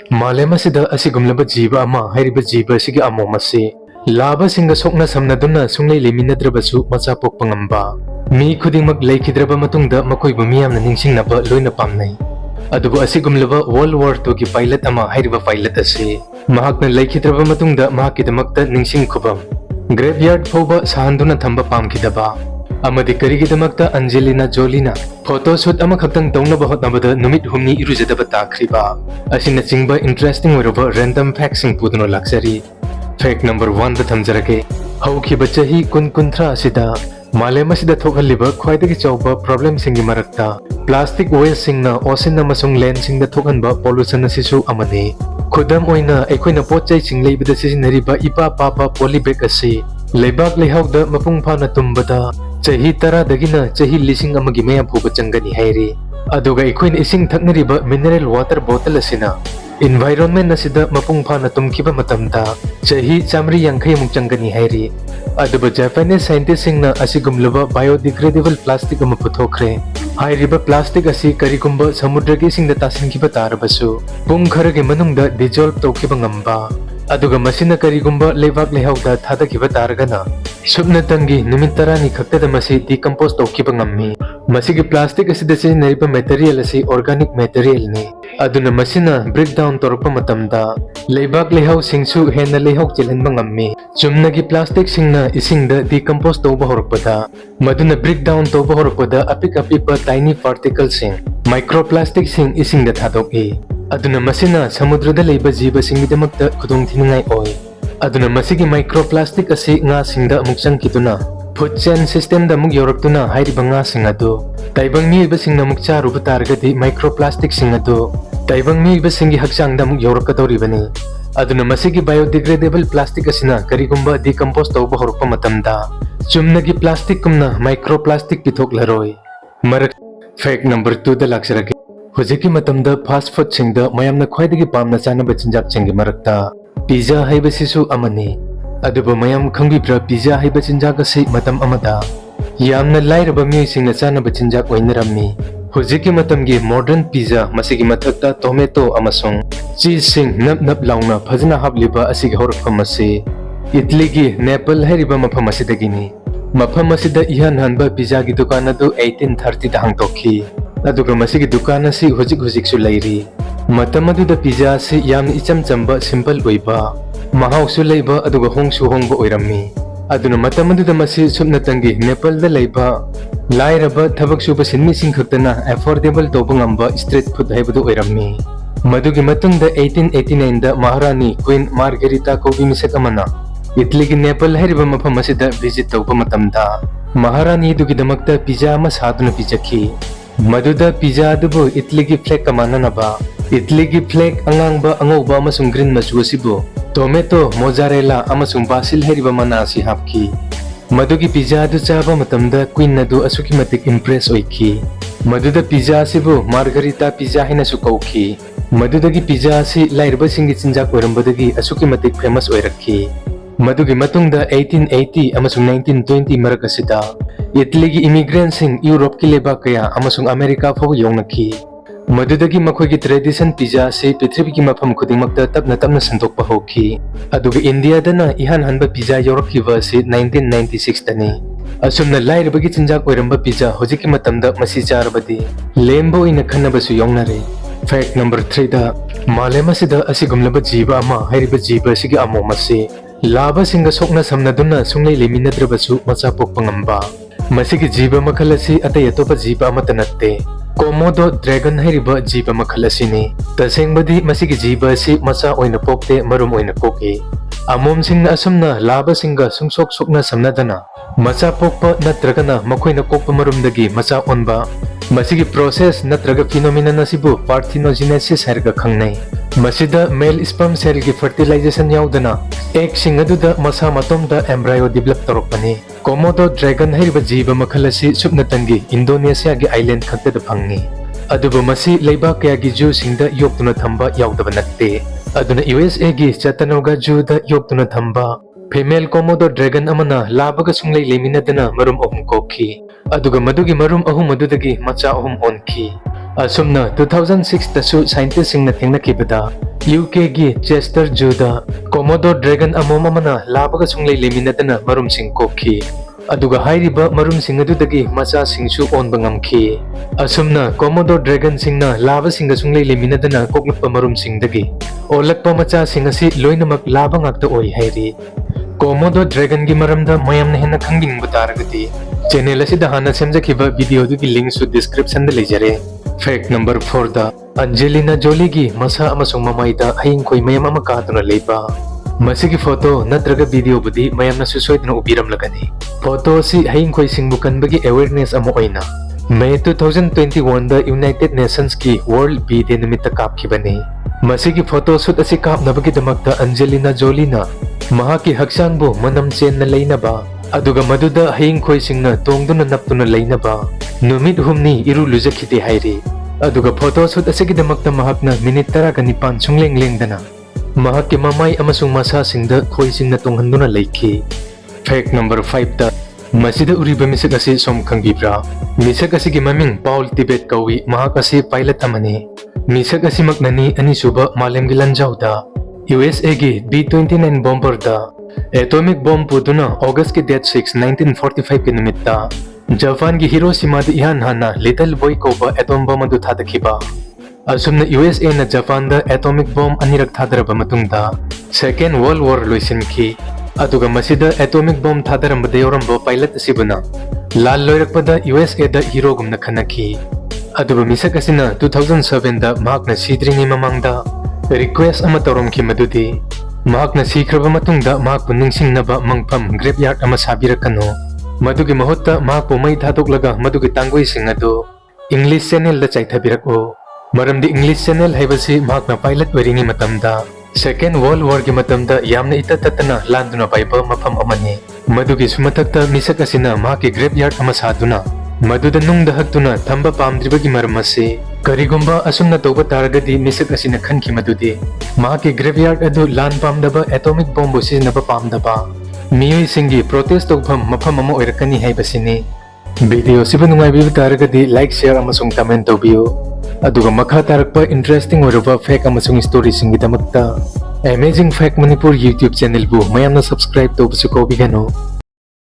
Malema sida asigumlaba jiba ama hairiba jiba sigi amomasi laba singa sokna samnaduna sunglei leminadrabasu macha pokpa ngamba mi khudingmak leikidraba matungda makoibu miyamna ningsingnaba loina pamnai adubu asigumlaba World War II gi pilot ama hairiba pilot asi mahakna leikidraba matungda mahakidamakta ningsing khubam graveyard phoba sahanduna thamba pamkidaba amadi karigidamakta Angelina Jolie photo shoot ama khaktang tawnaba hotnabada numit humni irujadaba takhriba asina chingba interesting oiraba random facts sing pudno laksari fact number 1 da thamjarage haukiba chahi kunthra asida malema sida thokhalliba khwaidagi chawba problem singi marakta plastic waste singna ocean amasung land singda thokhanba pollution asisu amani khudam oina ekoina potchai chingleibida sisinariba ipa papa polybag asi leibak lehaukda mapung phana tumbada chahi tara dagina chahi lising amagi maya phuba changani hairi aduga ikoin ising thaknariba mineral water bottle asina environment asida mapung phana tumkiba matamda chahi chamri yankhai muk changani hairi aduba Japanese scientist singna asigumlaba biodegradable plastic ama puthokre hairiba plastic asi karigumba samudragi singda tasinkiba tarabasu pung kharage manungda dissolve tawkiba ngamba aduga masina karigumba leibak lehaukda thadakiba taragana subna tangi numit tarani khaktada masi decompose tawkiba ngammi masigi plastic asida sirinariba material asi organic material ni aduna masina breakdown torpa matamda leibak lehau singsu hena lehau chilhanba ngammi chumnagi plastic singna isingda decompose tawba horpada maduna breakdown tawba horpada apik apipa tiny particles sing microplastic sing isingda thadoki aduna masina samudrada leiba jiba singmidamakta khudong thinungai oi aduna masigi microplastic asi nga singda amuk changkiduna food chain system da muk yoraktuna hairiba nga sing adu taibang miiba singna muk charuba targadi microplastic sing adu taibang miiba singi hakchang da muk yorakadoribani aduna masigi biodegradable plastic asina karigumba decompose tawba horpa matamda chumnagi plastic kumna microplastic pithoklaroi marak fact number 2 da laksarage hojiki matamda fast food singda mayamna khwaidagi pamna chanaba chinjak chingi marakta pizza haibasisu amani aduba mayam khangbibra pizza haiba chinjak asi matam amada yamna lairaba mi singna chanaba chinjak oinarammi hojiki matamgi modern pizza masigi mathakta tomato amasung cheese sing nap nap launa phajna habliba asigi horfam asi Italy gi Naples hairiba mafam asidagini mafam asida ihan hanba pizza gi dukan adu 1830 da hangtokhi aduga masigi dukan asi hojik su lairi matam aduda pizza si yamna icham chamba simple oiba mahau su leiba aduga hongsu hongba oirammi aduna matam aduda masi subna tangi Nepal da leiba lairaba thabak suba sinmi sing khaktana affordable tawba ngamba street food haibadu oirammi madugi matungda 1889 da Maharani Queen Margherita kobi misak amana Italy gi Nepal hairiba mafam asida visit tawba matamda Maharani dugi damakta pizza ama saduna pijakhi maduda pizza adubu Italy gi flag kamananaba Italy gi flag angangba angauba amasung green machu asibu tomato mozzarella amasung basil hairiba mana asi hapki madugi pizza adu chaba matamda queen adu asuki matik impress oiki maduda pizza asibu Margherita pizza hina su kauki madudagi pizza asi lairba singi chinjak oirambadagi asuki matik famous oirakhi madugi matungda 1880 amasung 1920 marak asida Italy gi immigrants sing Europe ki leba kaya amasung America fo yongnakhi madudagi makhogi tradition pizza se prithvi ki mafam khudingmakta tapna santokpa hokhi aduga India dana ihan hanba pizza yorakhiba se 1996 tani asumna lairabagi chinjak oiramba pizza hojiki matamda masi charabadi lembo ina khannabasu yongnare fact number 3 da malema sida asigumlaba jiba ama hairiba jiba sigi amomasi laba singa sokna samnaduna sunglei leminadrabasu macha pokpa ngamba masigi jiba makhal asi atai atopa jiba amata natte Komodo dragon hairiba jiba makhal asini tasengbadi masigi jiba asi macha oina pokte marum oina koki amom singna asumna laba singa sungsok sokna samnadana macha pokpa natragana makhoina kokpa marumdagi macha onba masigi process natraga phenomenon asibu parthenogenesis hairga khangnai masida male sperm cell gi fertilization yaudana egg sing aduda masa matomda embryo develop torokpani Komodo dragon hairiba jiba makhal asi subnatangi Indonesia gi island khakta phangi aduba masi leiba kaya gi ju singda yoktuna thamba yaudaba natte aduna USA gi Chattanooga Zoo da yoktuna thamba female Komodo dragon amana labaga sunglei leminadana marum ohum kokhi aduga madugi marum ahum adudagi macha ahum onkhi asumna 2006 tasu scientist singna thengna kibada UKꯒꯤ Chester Juda Komodo Dragon amom amana labaga sunglay liminadana marumsing kokhi aduga hairiba marumsing adudagi macha singsu onba ngamkhi asumna Komodo Dragon singna laba singa sunglay liminadana koklapa marumsingdagi olakpa macha singasi loinamak laba ngakta oi hairi Komodo Dragon gi maramda mayamna hena khanging butaragati channel asida hana semjakhiba video dugi link su description da lejare. Fact number 4 da Angelina Jolie gi Macha amasung mamai da haing khoi mayam ama katuna leiba masigi photo natraga video budi mayam na susoidna ubiram lagani photo si haing khoi singbu kanbagi awareness ama oina May 2021 da United Nations ki World Bee Day nimita kapkhibani masigi photo shoot asi Kapnabagedamak da Angelina Jolie na mahaki haksangbu manam chen na leinaba aduga maduda haing khoi singna tongduna naptuna leinaba Numit humni Erulujakhide hairi aduga photo shoot asigidamakta mahakna minute 19 sungleng-lengdana mahakki mamai amasung macha singda khoi singna tonghanduna leikhi. Fact number 5 da masida uriba misak asi som khangbibra misak asigi maming Paul Tibet kawi mahak asi pilot amani misak asi maknani anisuba malemgi lanjauda USA gi B-29 bomber da atomic bomb puduna August ki date 6 1945 ki nimitta Japan ki Hiroshima da ihan hana little boy koba atom bomb adu thadakhiba asumna USA na Japan da atomic bomb anirak thadaraba matungda Second World War loisinki aduga masida atomic bomb thadarambada yoramba pilot asibuna lal loirakpada USA da hero gumna khanaki aduba misak asina 2007 da mahakna sidringi mamangda request ama toromki madudi mahakna sikraba matungda mahakpu ningsingnaba mangpham graveyard ama sabirakano madugi mahutta mahakpu mai thadoklaga madugi tangoi sing adu English channel da chaithabirako maramdi English channel haibasi mahakna pilot oiringi matamda Second World War gi matamda yamna itatatana landuna paiba mafam amani madugi sumatakta misak asina mahaki graveyard ama saduna maduda nungda haktuna thamba pamdribagi maramase karigumba asumna toba taragadi misak asina khanki madudi mahaki graveyard adu lan pamdaba atomic bomb sizinaba pamdaba miyoi singi protest tokpham mafam ama oirakani haibasini video siba nungaibiba taragadi like share amasung comment tobiyo aduga makha tarakpa interesting oiraba fact amasung story singidamakta Amazing Fact Manipur YouTube channel bu mayamna subscribe tobsu kobigano